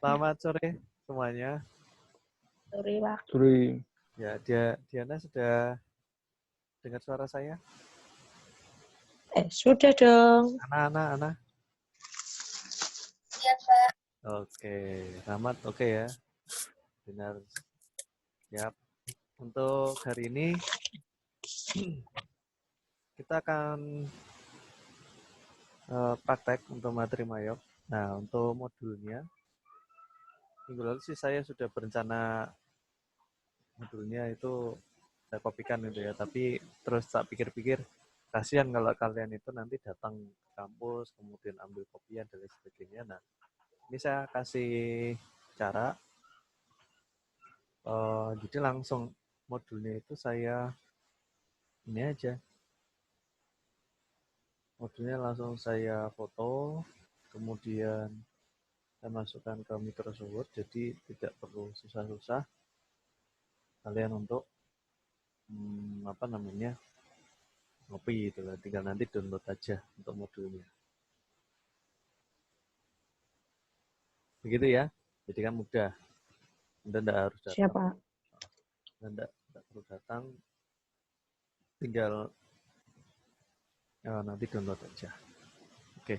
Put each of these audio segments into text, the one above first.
Selamat sore semuanya. Sore, Pak. Sore. Ya, Diana sudah dengar suara saya? Sudah dong. Ana. Iya, Pak. Oke, Rahmat oke ya. Benar. Siap. Untuk hari ini kita akan praktek untuk materi Mayop. Nah, untuk modulnya, minggu lalu sih saya sudah berencana modulnya itu saya kopikan gitu ya. Tapi terus tak pikir-pikir, kasihan kalau kalian itu nanti datang ke kampus, kemudian ambil kopian dan lain sebagainya. Nah, ini saya kasih cara, jadi langsung modulnya itu saya ini aja. Modulnya langsung saya foto, kemudian saya masukkan ke Microsoft Word, jadi tidak perlu susah-susah kalian untuk ngopi gitu lah. Tinggal nanti download aja untuk modulnya. Begitu ya. Jadi kan mudah. Anda tidak harus datang. Siapa? Anda tidak perlu datang. Tinggal nanti download aja. Oke.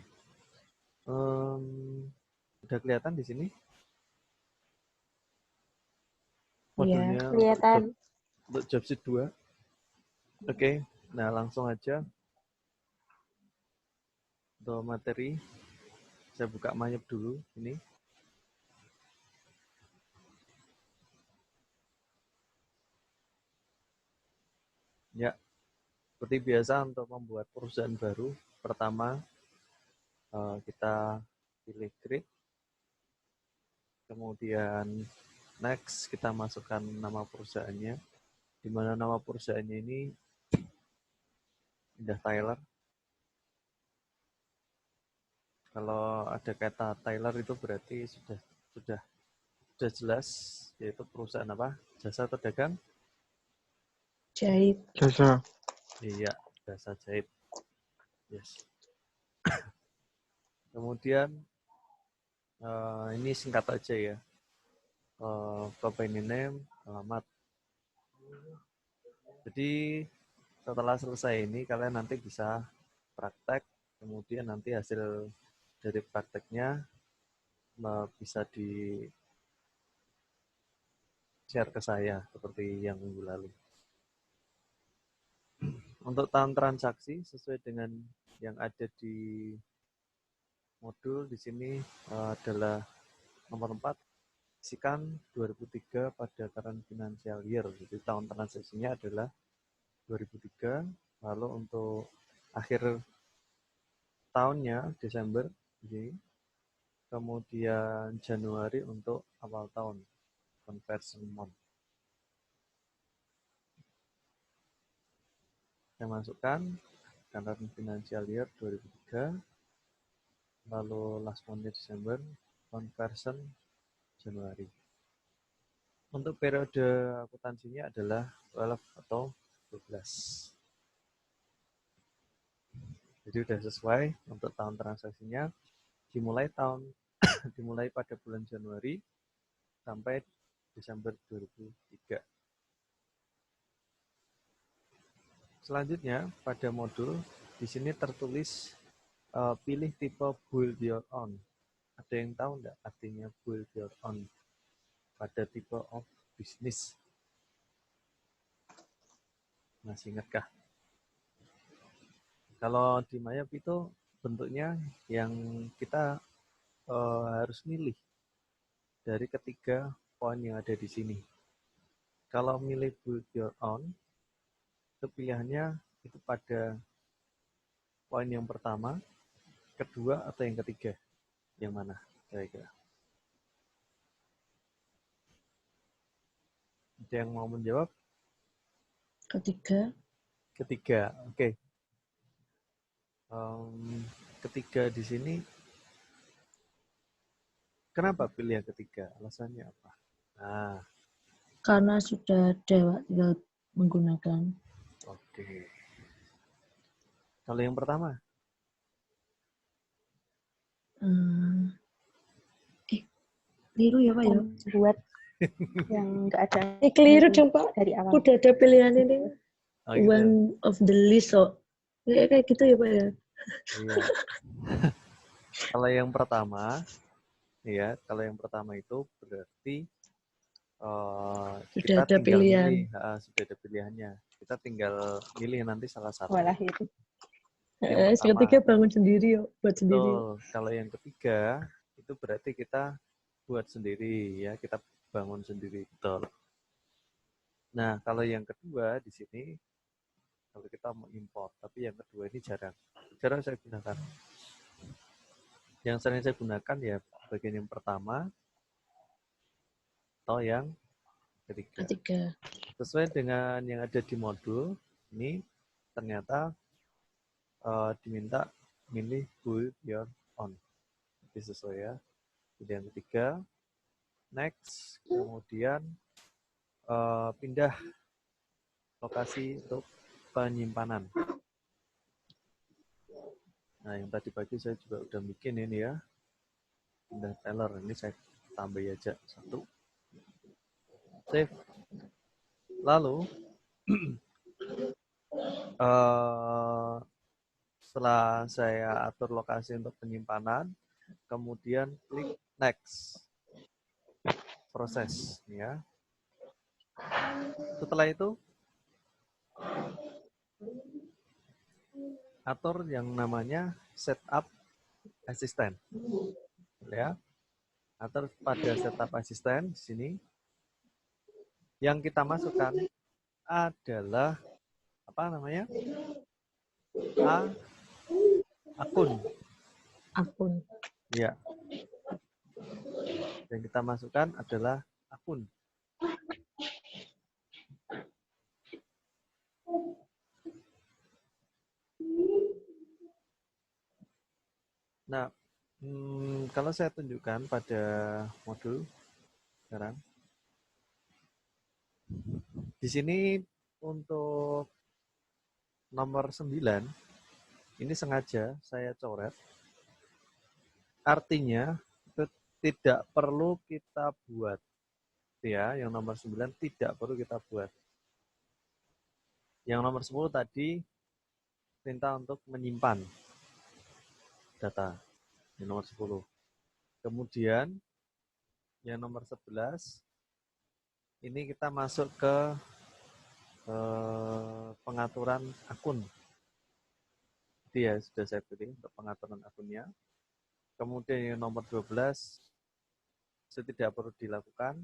Udah kelihatan di sini? Modulnya Iya, kelihatan. untuk job sheet 2. Oke. Nah, langsung aja untuk materi. Saya buka Mayop dulu ini. Ya, seperti biasa untuk membuat perusahaan baru, pertama kita pilih create, kemudian next kita masukkan nama perusahaannya, di mana nama perusahaannya ini Indah Tyler. Kalau ada kata Tyler itu berarti sudah jelas, yaitu perusahaan apa? Jasa atau dagang? Jahit. Jasa. Iya, jasa jahit. Yes. Kemudian ini singkat aja ya. Company name, alamat. Jadi setelah selesai ini kalian nanti bisa praktek, kemudian nanti hasil dari prakteknya bisa di share ke saya seperti yang minggu lalu. Untuk tahun transaksi sesuai dengan yang ada di modul di sini adalah nomor 4, isikan 2003 pada current financial year. Jadi tahun transaksinya adalah 2003, lalu untuk akhir tahunnya Desember, jadi kemudian Januari untuk awal tahun, conversion month. Saya masukkan current financial year 2003, lalu last month Desember, conversion Januari. Untuk periode akuntansinya adalah 12 atau 12. Jadi sudah sesuai untuk tahun transaksinya, dimulai pada bulan Januari sampai Desember 2003. Selanjutnya pada modul di sini tertulis pilih tipe build your own. Ada yang tahu enggak artinya build your own pada tipe of business? Masih ingatkah? Kalau di Mayop itu bentuknya yang kita harus milih dari ketiga poin yang ada di sini. Kalau milih build your own, itu pilihannya itu pada poin yang pertama, kedua, atau yang ketiga. Yang mana kira-kira? Ada yang mau menjawab? Ketiga. Ketiga, oke. Ketiga di sini, kenapa pilih yang ketiga? Alasannya apa? Nah, Karena sudah ada, Pak, tinggal menggunakan. oke. Kalau yang pertama? Keliru ya Pak ya? Buat yang nggak ada. Keliru dong Pak. Dari awal. Udah ada pilihan ini. Oh, gitu. One of the list so. Kayak gitu ya Pak ya? Iya. Kalau yang pertama, ya, kalau yang pertama itu berarti kita ada tinggal pilihan. milih, sudah ada pilihannya. Kita tinggal milih nanti salah satu. Walah itu. Yang pertama. Ketiga bangun sendiri yuk, buat sendiri. Kalau yang ketiga itu berarti kita buat sendiri ya, kita bangun sendiri, betul. Nah, kalau yang kedua di sini kalau kita mau impor, tapi yang kedua ini jarang saya gunakan. Yang sering saya gunakan ya bagian yang pertama atau yang ketiga. Sesuai dengan yang ada di modul ini ternyata diminta milih build your own. Jadi sesuai ya. Jadi yang ketiga, next, kemudian pindah lokasi untuk penyimpanan. Nah, yang tadi pagi saya juga udah bikin ini ya. Pindah Taylor, ini saya tambah aja satu. Save. Lalu, setelah saya atur lokasi untuk penyimpanan, kemudian klik next. Proses, ya. Setelah itu, atur yang namanya setup assistant. Ya. Atur pada setup assistant di sini. Yang kita masukkan adalah apa namanya? Akun. Ya. Yang kita masukkan adalah akun. Nah, kalau saya tunjukkan pada modul sekarang, di sini untuk nomor 9, ini sengaja saya coret. Artinya, itu tidak perlu kita buat. Ya, yang nomor 9 tidak perlu kita buat. Yang nomor 10 tadi, perintah untuk menyimpan data. Yang nomor 10. Kemudian, yang nomor 11, ini kita masuk ke pengaturan akun. Jadi ya sudah saya pilih untuk pengaturan akunnya. Kemudian yang nomor 12 itu tidak perlu dilakukan.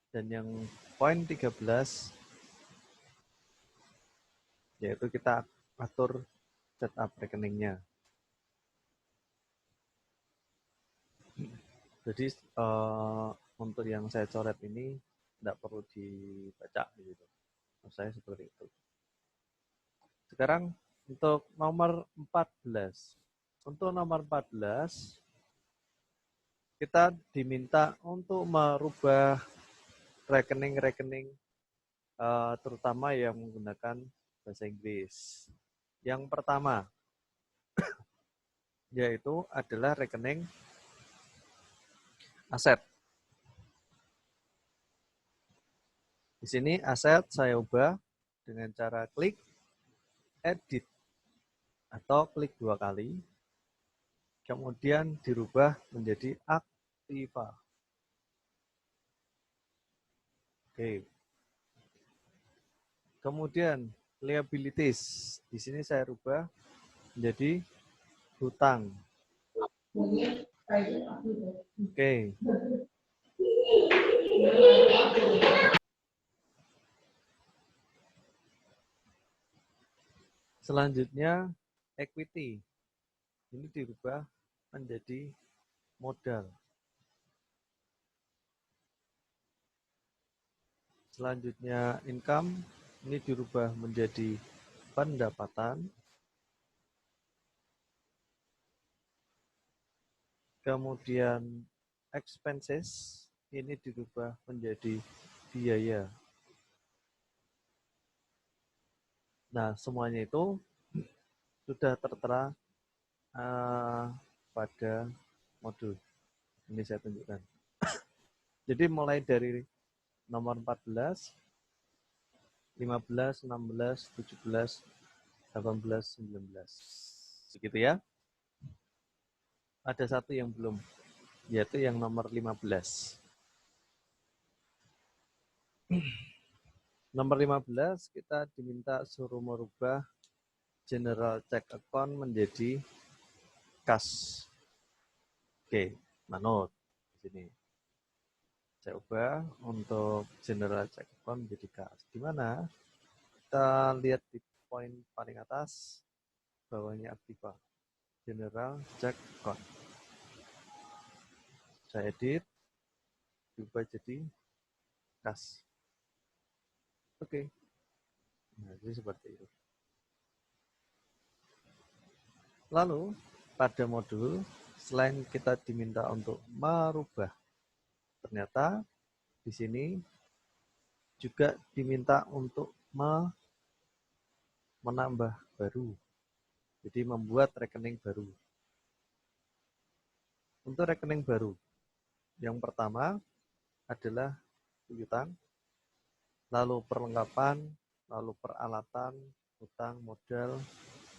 Dan yang poin 13 yaitu kita atur setup rekeningnya. Jadi untuk yang saya coret ini tidak perlu dibaca gitu. Menurut saya seperti itu. Sekarang untuk nomor 14. Untuk nomor 14 kita diminta untuk merubah rekening-rekening terutama yang menggunakan bahasa Inggris. Yang pertama yaitu adalah rekening aset. Di sini aset saya ubah dengan cara klik edit atau klik 2 kali. Kemudian dirubah menjadi aktiva. Oke. Kemudian liabilities. Di sini saya rubah menjadi hutang. Oke. Selanjutnya equity. Ini dirubah menjadi modal. Selanjutnya income. Ini dirubah menjadi pendapatan. Kemudian expenses. Ini dirubah menjadi biaya. Nah, semuanya itu sudah tertera pada modul. Ini saya tunjukkan. Jadi mulai dari nomor 14, 15, 16, 17, 18, 19. Begitu ya. Ada satu yang belum, yaitu yang nomor 15. Nomor 15 kita diminta suruh merubah general check account menjadi kas. Oke, manut di sini. Saya ubah untuk general check account menjadi kas. Di mana? Kita lihat di poin paling atas, bawahnya aktiva. General check account. Saya edit, diubah jadi kas. Oke. Nah, jadi seperti itu. Lalu, pada modul, selain kita diminta untuk merubah, ternyata di sini juga diminta untuk menambah baru. Jadi membuat rekening baru. Untuk rekening baru, yang pertama adalah piutang, lalu perlengkapan, lalu peralatan, hutang, modal,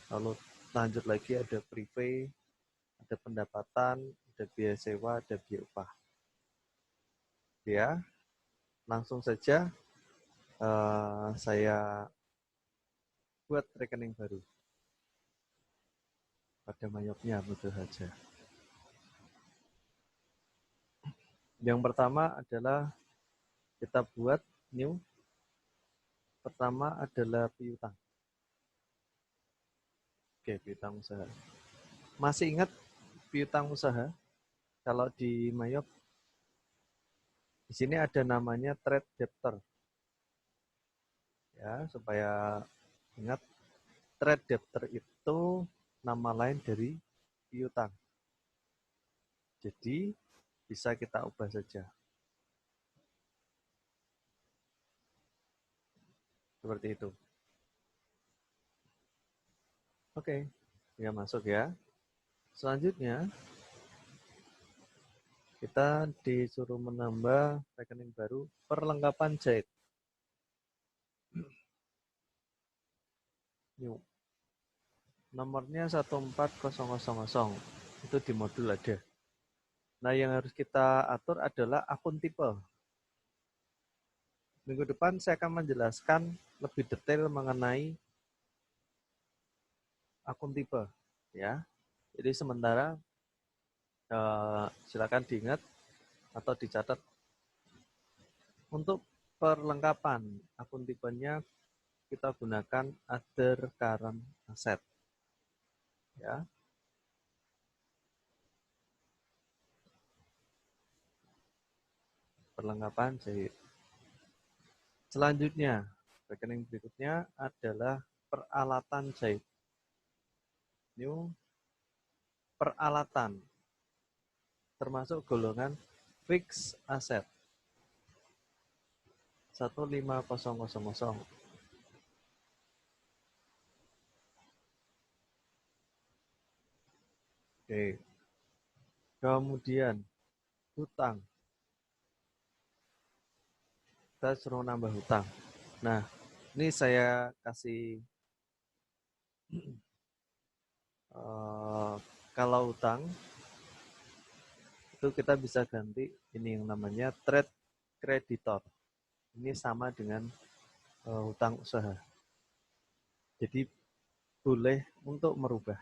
lalu lanjut lagi ada prepay, ada pendapatan, ada biaya sewa, ada biaya upah. Ya, langsung saja saya buat rekening baru. Pada mayoknya betul saja. Yang pertama adalah kita buat new. Pertama adalah piutang. Oke, piutang usaha. Masih ingat piutang usaha? Kalau di Mayok, di sini ada namanya trade debtor. Ya, supaya ingat, trade debtor itu nama lain dari piutang. Jadi, bisa kita ubah saja. Seperti itu. Oke, ya masuk ya. Selanjutnya, kita disuruh menambah rekening baru perlengkapan jahit. New. Nomornya 14000. Itu di modul ada. Nah, yang harus kita atur adalah akun tipe. Minggu depan saya akan menjelaskan lebih detail mengenai akun tipe, ya. Jadi sementara silakan diingat atau dicatat. Untuk perlengkapan akun tipenya kita gunakan other current asset, ya. Perlengkapan jahit. Selanjutnya, rekening berikutnya adalah peralatan jahit. New peralatan, termasuk golongan fixed asset. 15000. Oke. Kemudian hutang. Kita suruh nambah hutang. Nah, ini saya kasih kalau hutang itu kita bisa ganti ini yang namanya trade creditor. Ini sama dengan hutang usaha. Jadi boleh untuk merubah.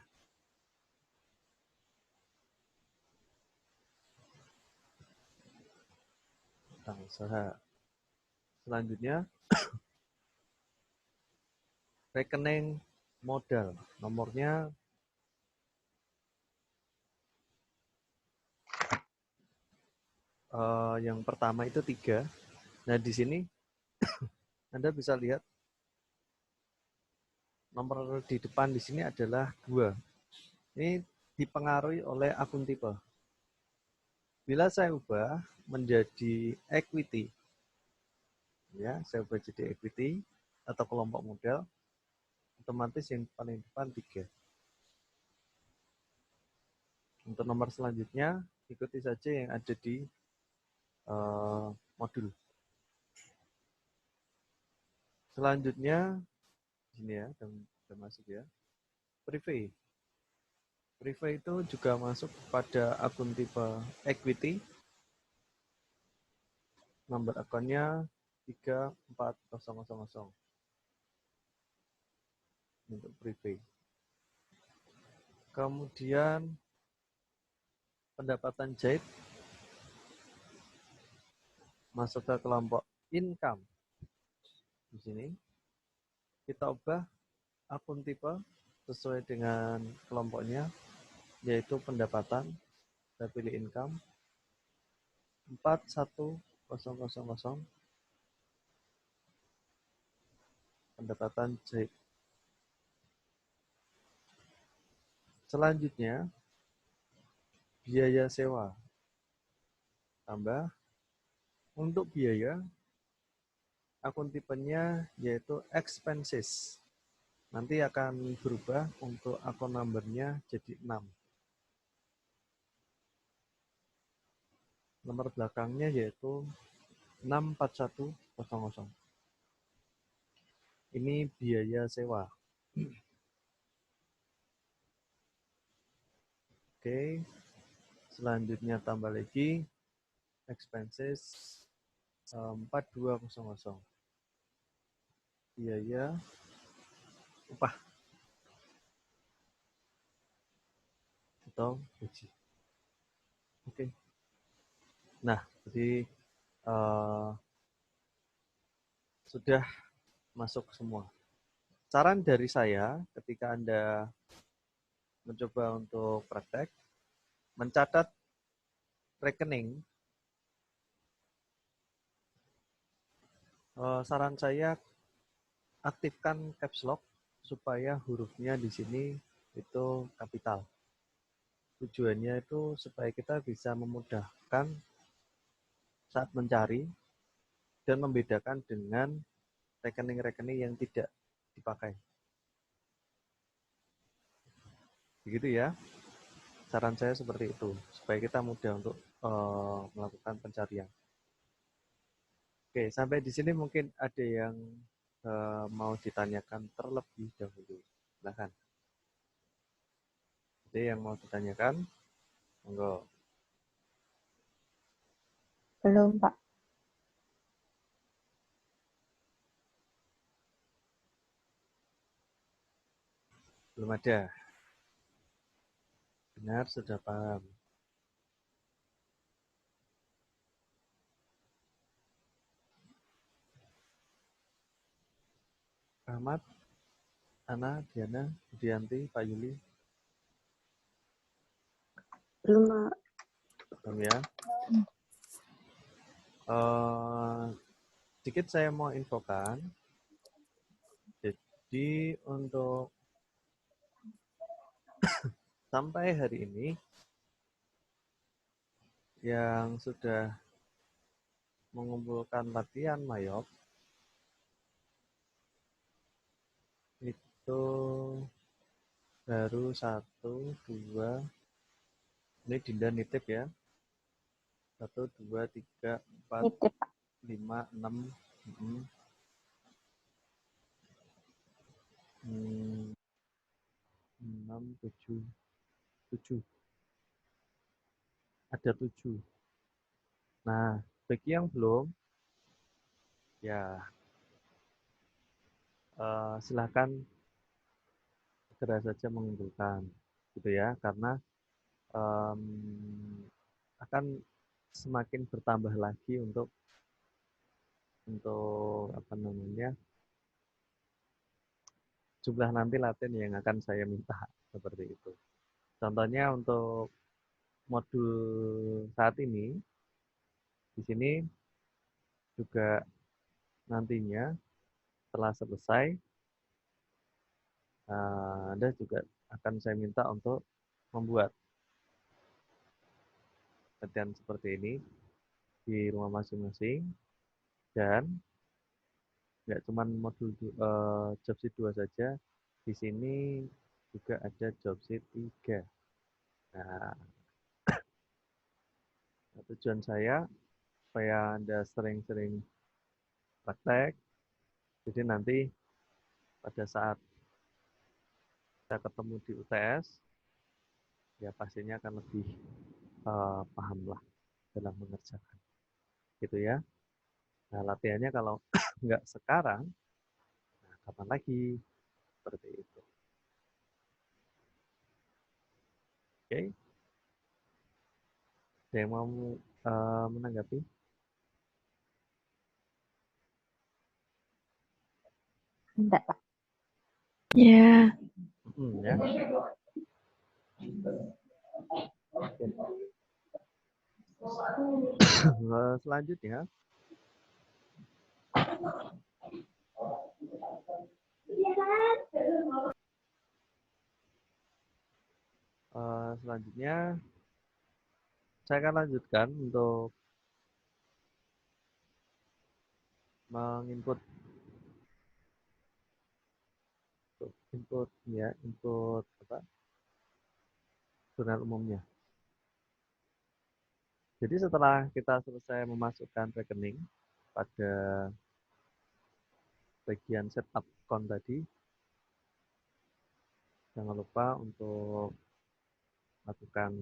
Hutang usaha. Selanjutnya rekening modal. Nomornya yang pertama itu 3. Nah, di sini Anda bisa lihat nomor di depan di sini adalah 2. Ini dipengaruhi oleh akun tipe. Bila saya ubah menjadi equity, ya, saya ubah jadi equity atau kelompok modal, otomatis yang paling depan 3. Untuk nomor selanjutnya, ikuti saja yang ada di modul. Selanjutnya sini ya, udah masuk ya. Private. Private itu juga masuk pada akun tipe equity. Nomor akunnya 34000 untuk private. Kemudian pendapatan jahit masuk ke kelompok income. Di sini kita ubah akun tipe sesuai dengan kelompoknya, yaitu pendapatan. Kita pilih income 41000 pendapatan jahit. Selanjutnya biaya sewa tambah. Untuk biaya akun tipenya yaitu expenses. Nanti akan berubah untuk akun numbernya jadi 6. Nomor belakangnya yaitu 64100. Ini biaya sewa. Oke, selanjutnya tambah lagi expenses 4200. Biaya upah atau gaji. Oke. Nah, jadi sudah masuk semua. Saran dari saya ketika Anda mencoba untuk praktek, mencatat rekening, saran saya aktifkan caps lock supaya hurufnya di sini itu kapital. Tujuannya itu supaya kita bisa memudahkan saat mencari dan membedakan dengan rekening-rekening yang tidak dipakai. Begitu ya. Saran saya seperti itu, supaya kita mudah untuk melakukan pencarian. Oke, sampai di sini mungkin ada yang mau ditanyakan terlebih dahulu. Silakan. Ada yang mau ditanyakan? Monggo. Belum, Pak. Belum ada. Benar, sudah paham. Ahmad, Ana, Diana, Budianti, Pak Yuli. Belum, Pak. Belum ya. Sedikit saya mau infokan. Jadi untuk sampai hari ini yang sudah mengumpulkan latihan mayop itu baru 1, 2, ini Dinda nitip ya, 1, 2, 3, 4, Nitip, Pak. 5, 6, 6, 7, 7, ada 7. Nah, bagi yang belum, ya silahkan segera saja mengumpulkan, gitu ya, karena akan semakin bertambah lagi untuk apa namanya, jumlah nanti latihan yang akan saya minta seperti itu. Contohnya untuk modul saat ini di sini juga nantinya setelah selesai Anda juga akan saya minta untuk membuat latihan seperti ini di rumah masing-masing, dan nggak cuma modul job sheet 2 saja, di sini juga ada job sheet 3. Nah, tujuan saya supaya Anda sering-sering praktek. Jadi nanti pada saat kita ketemu di UTS, ya pastinya akan lebih paham lah dalam mengerjakan. Gitu ya. Nah, latihannya kalau nggak sekarang, nah kapan lagi? Seperti itu. Oke. Ada yang mau menanggapi? Enggak, Pak. Ya. Ya. Oke. Selanjutnya, saya akan lanjutkan untuk menginput input apa? Jurnal umumnya. Jadi setelah kita selesai memasukkan rekening pada bagian setup account tadi, jangan lupa untuk lakukan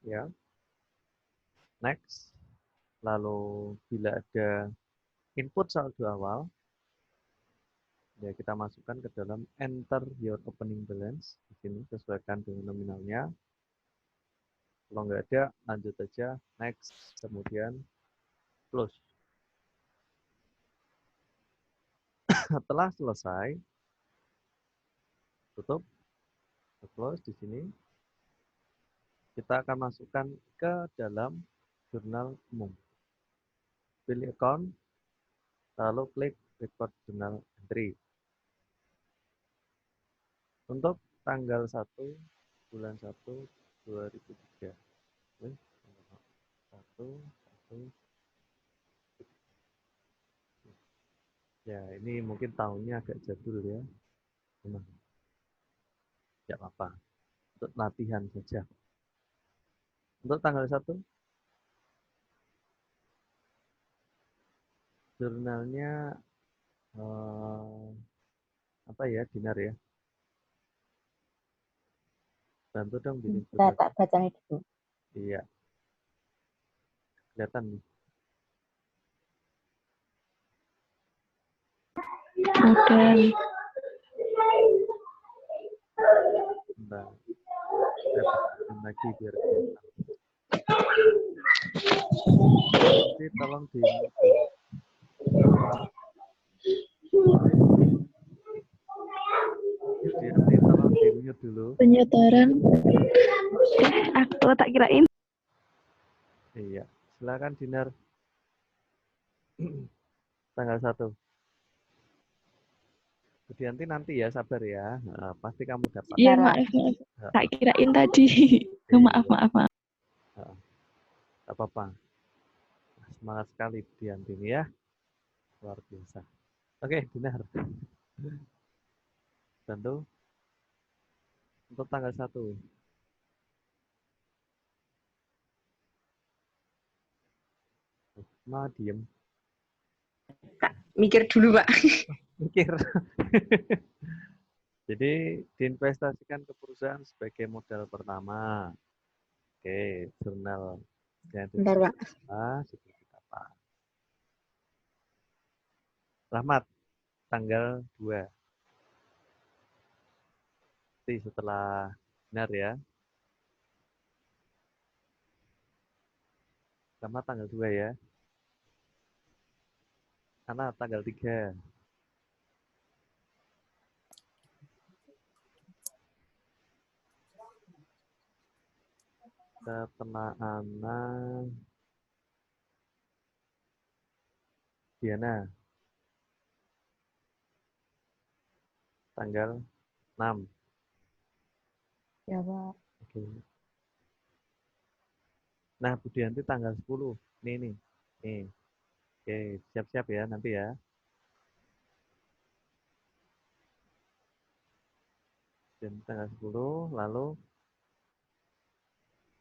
ya next. Lalu bila ada input saldo awal, ya kita masukkan ke dalam enter your opening balance. Di sini sesuaikan dengan nominalnya. Kalau nggak ada, lanjut aja next, kemudian close. Setelah selesai, tutup, close di sini. Kita akan masukkan ke dalam jurnal umum. Pilih account, lalu klik record journal entry. Untuk tanggal 1 bulan 1 2003. 1 ya, ini mungkin tahunnya agak jadul ya. Memang tidak apa-apa. Untuk latihan saja. Untuk tanggal 1 jurnalnya apa ya, Dinar ya? Bantu dong bikin Saya jurnal. tak baca itu. Iya. Kelihatan nih. Udah. Nah, saya pasangkan lagi biar kelihatan. Jadi tolong di tolong di mute dulu. Penyebaran. Aku tak kirain. Iya, silakan Dinar. Tanggal 1. Nanti ya, sabar ya. Nah, pasti kamu dapat. Iya, Cara maaf. Nah, Tak kirain tadi. Maaf. nah, tak apa-apa. Semangat sekali Dianti ini ya. Luar biasa. Oke, Dinar. Bantu untuk tanggal 1. Nah, diem. Mikir dulu, Pak. Mikir. Jadi diinvestasikan ke perusahaan sebagai modal pertama. Oke, jurnal yang Bentar, Pak. seperti apa? Rahmat, tanggal 2. Nanti setelah benar ya. Rahmat tanggal 2 ya. Karena tanggal 3. Setelah anak Diana tanggal 6. ya, Pak. Oke. Nah, Budianti tanggal 10. Nih. Oke, siap-siap ya nanti ya. Dan tanggal 10, lalu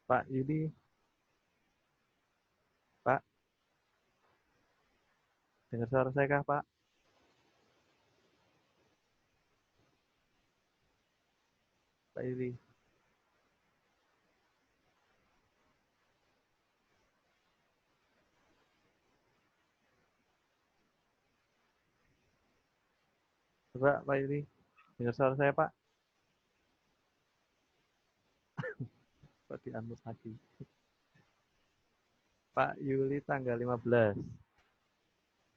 Pak Yudi. Pak, Dengar suara saya kah, Pak? Pak Yuli. Coba Pak Yuli. Dengar suara saya, Pak? Kok di-unmute lagi? Pak Yuli tanggal 15.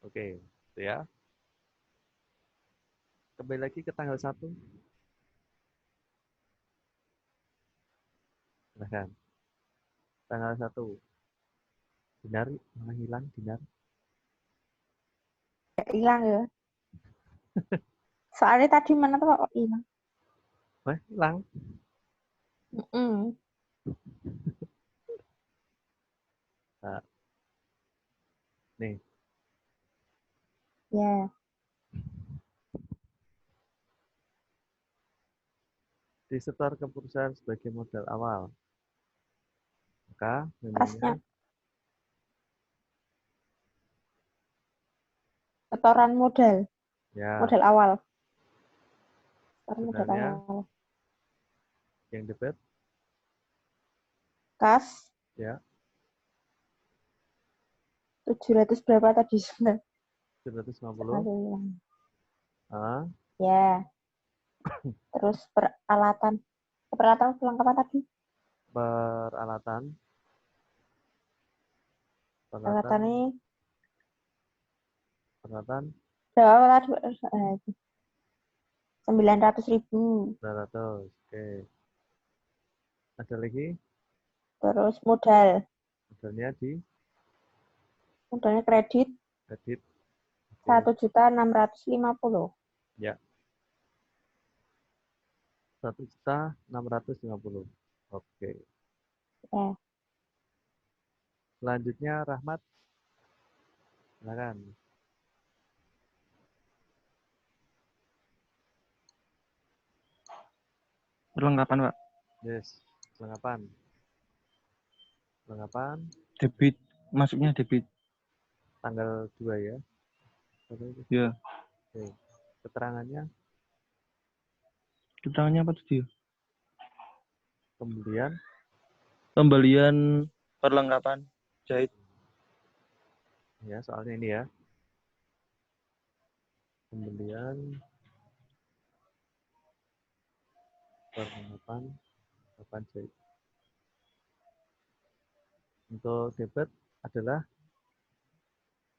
Oke, itu ya. Kembali lagi ke tanggal 1. Silahkan. Tanggal 1. Dinar, malah hilang Dinar. Hilang ya. Soalnya tadi mana tuh kok hilang? Wah, hilang. Mm-mm. Nah, nih, Ya. disetor ke perusahaan sebagai modal awal. Maka Tasnya memonya setoran modal. ya, Modal awal. Setoran modal jurnalnya awal. yang debit Kas ya 700 berapa tadi sebenarnya? 750. Hilang. Ah, Ya. Terus peralatan. Peralatan perlengkapan tadi. peralatan Peralatannya peralatan berapa tadi? 900.000. 200. Oke. Ada lagi Terus modal. modalnya di Modalnya kredit kredit. Oke. 1.650.000. Ya, 1.650.000. Oke. Ya. Selanjutnya Rahmat, silakan. Perlengkapan, Pak. Yes, perlengkapan. Perlengkapan Debit. Masuknya debit. tanggal 2 ya. Ya. Oke. Keterangannya Keterangannya apa tuh dia? pembelian Pembelian perlengkapan jahit. ya, soalnya ini ya. Pembelian perlengkapan jahit. Untuk debit adalah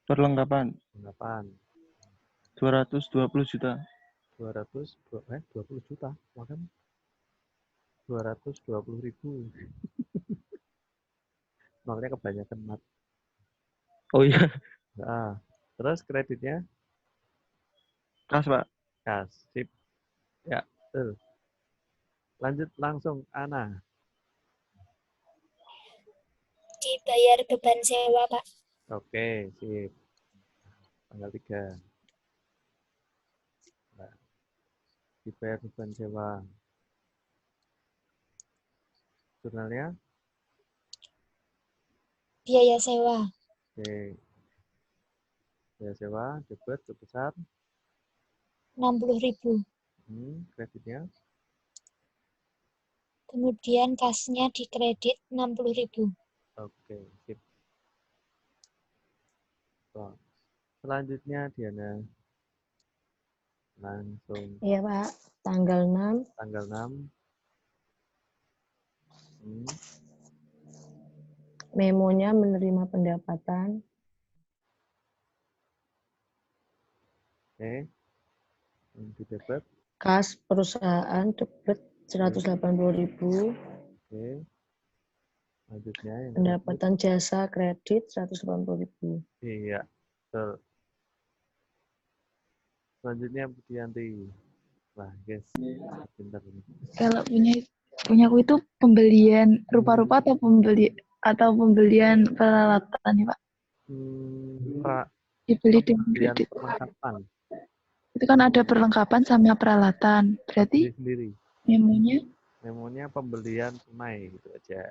Perlengkapan perlengkapan 220 juta. 20 juta, makan 220.000. Makanya kebanyakan mat. Oh iya, Nah, terus kreditnya kas, Pak. kas, sip. Ya, betul. Lanjut langsung Ana. Dibayar beban sewa, Pak. Oke, sip. Tanggal 3. Nah, dibayar beban sewa. Jurnalnya, Biaya sewa oke. Biaya sewa, debit sebesar 60.000. kreditnya, Kemudian kasnya dikredit 60.000. oke, sip. So, selanjutnya Diana. Langsung Iya, Pak. Tanggal 6, tanggal 6. memonya menerima pendapatan Oke. Yang di debit, kas perusahaan debit 180.000, oke. Selanjutnya yang kredit, pendapatan jasa kredit 180.000. iya, betul. Selanjutnya Budianti. Wah, guys, pintar ini. Kalau punyaku itu pembelian rupa-rupa atau pembelian peralatan nih Pak. Dibeli dengan Pembelian kredit. perlengkapan Itu kan ada perlengkapan sama peralatan. Berarti sendiri. memonya Pembelian tunai gitu aja.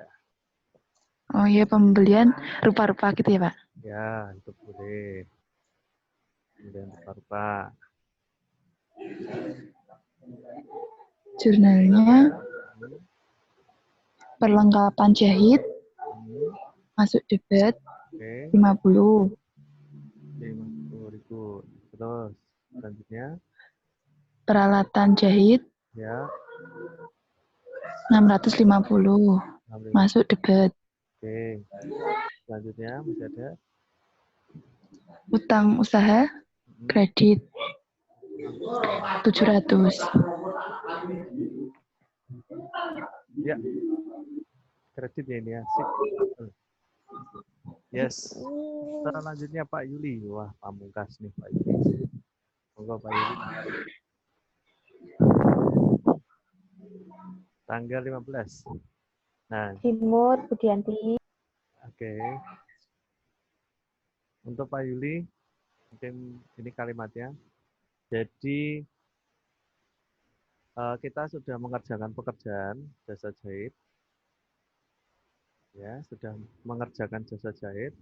oh iya pembelian rupa-rupa gitu ya Pak. Ya, itu boleh. kemudian rupa-rupa. Jurnalnya perlengkapan jahit masuk debit Oke, 50. 50.000. Terus selanjutnya Peralatan jahit ya 650 6.000. masuk debit. Oke, selanjutnya masih ada Utang usaha kredit 700. ya kredit ya ini ya. Sip. Yes. Selanjutnya Pak Yuli. Wah, pamungkas nih Pak Yuli. Monggo Pak Yuli. Tanggal 15. Nah, Himut, Budianti. oke. Untuk Pak Yuli, mungkin ini kalimatnya. Jadi kita sudah mengerjakan pekerjaan jasa jahit, ya sudah mengerjakan jasa jahit,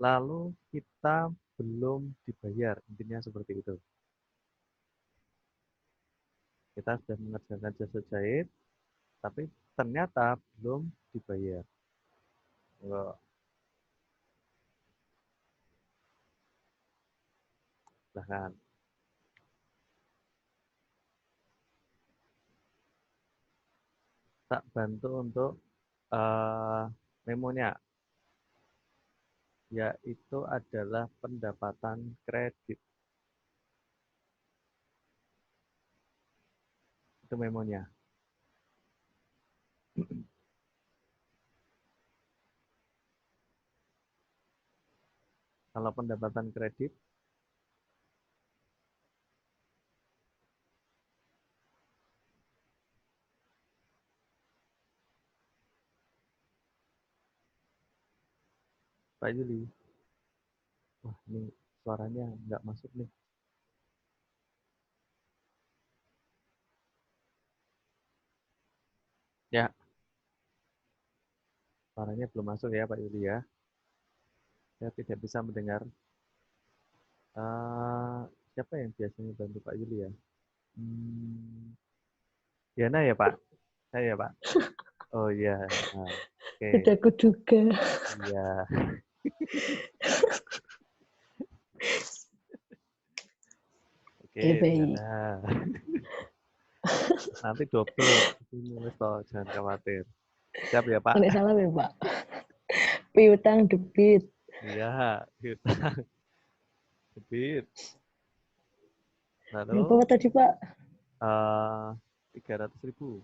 lalu kita belum dibayar, intinya seperti itu. Kita sudah mengerjakan jasa jahit, tapi ternyata belum dibayar. Enggak. Silahkan. Tak bantu untuk memonya, yaitu adalah pendapatan kredit. Itu memonya. Kalau pendapatan kredit, Pak Yuli. Wah, ini suaranya nggak masuk nih. Ya, suaranya belum masuk ya Pak Yuli ya. Saya tidak bisa mendengar. Siapa yang biasanya bantu Pak Yuli ya? Diana ya Pak? Saya ya Pak? Oh iya. Oke. Tidak kuduga. Iya. Oke, baik. Diana. Nanti double. Nulis toh, jangan khawatir. Siap ya Pak? Ini salah ya Pak. Piutang debit. Iya, piutang. Debit. Lalu Berapa tadi Pak? 300.000.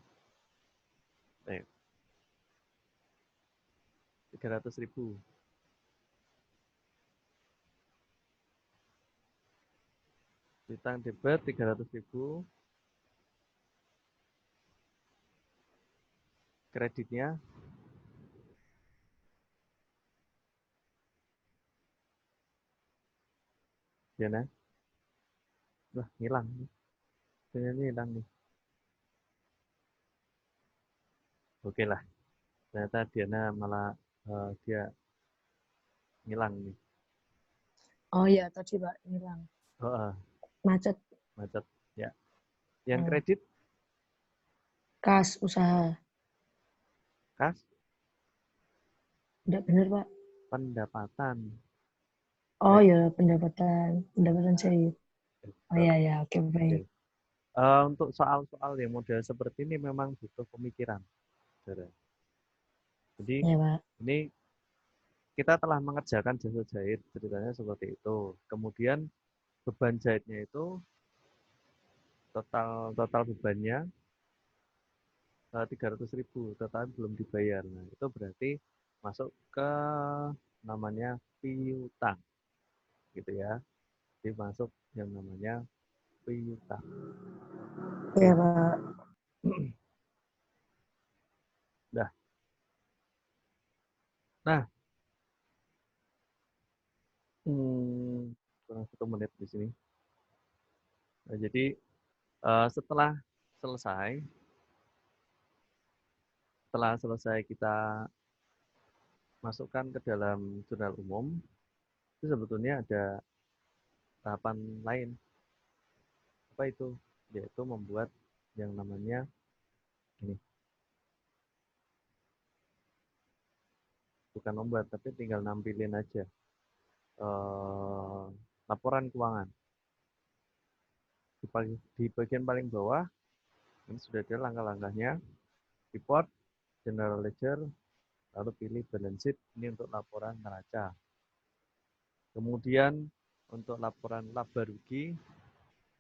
300.000. Piutang debit 300.000. Kreditnya Diana. Wah, hilang. Ternyata hilang nih. Oke lah. Ternyata Diana malah dia hilang nih. Oh iya tadi Pak hilang. Oh, Macet. macet. Ya. Yang kredit Kas usaha. kas Tidak benar Pak. pendapatan. Oh ya pendapatan saya. Oh iya ya oke baik. Oke. Untuk soal-soal yang model seperti ini memang butuh pemikiran, saudara. Jadi Ya Pak. ini kita telah mengerjakan jasa jahit, ceritanya seperti itu. Kemudian beban jahitnya itu total bebannya 300.000, tetapi belum dibayar. Nah, itu berarti masuk ke namanya piutang, gitu ya. Jadi masuk yang namanya piutang. Ya Pak. Nah, kurang 1 menit di sini. Nah, jadi setelah selesai kita masukkan ke dalam jurnal umum, itu sebetulnya ada tahapan lain. Apa itu? Yaitu membuat yang namanya ini. Bukan membuat, tapi tinggal nampilin aja laporan keuangan. Di bagian paling bawah, ini sudah ada langkah-langkahnya. Report, General Ledger, lalu pilih Balance Sheet, ini untuk laporan neraca. Kemudian untuk laporan laba rugi,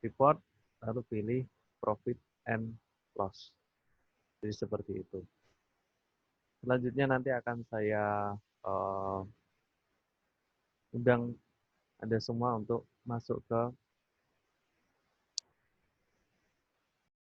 report, lalu pilih Profit and Loss. Jadi seperti itu. Selanjutnya nanti akan saya undang Anda semua untuk masuk ke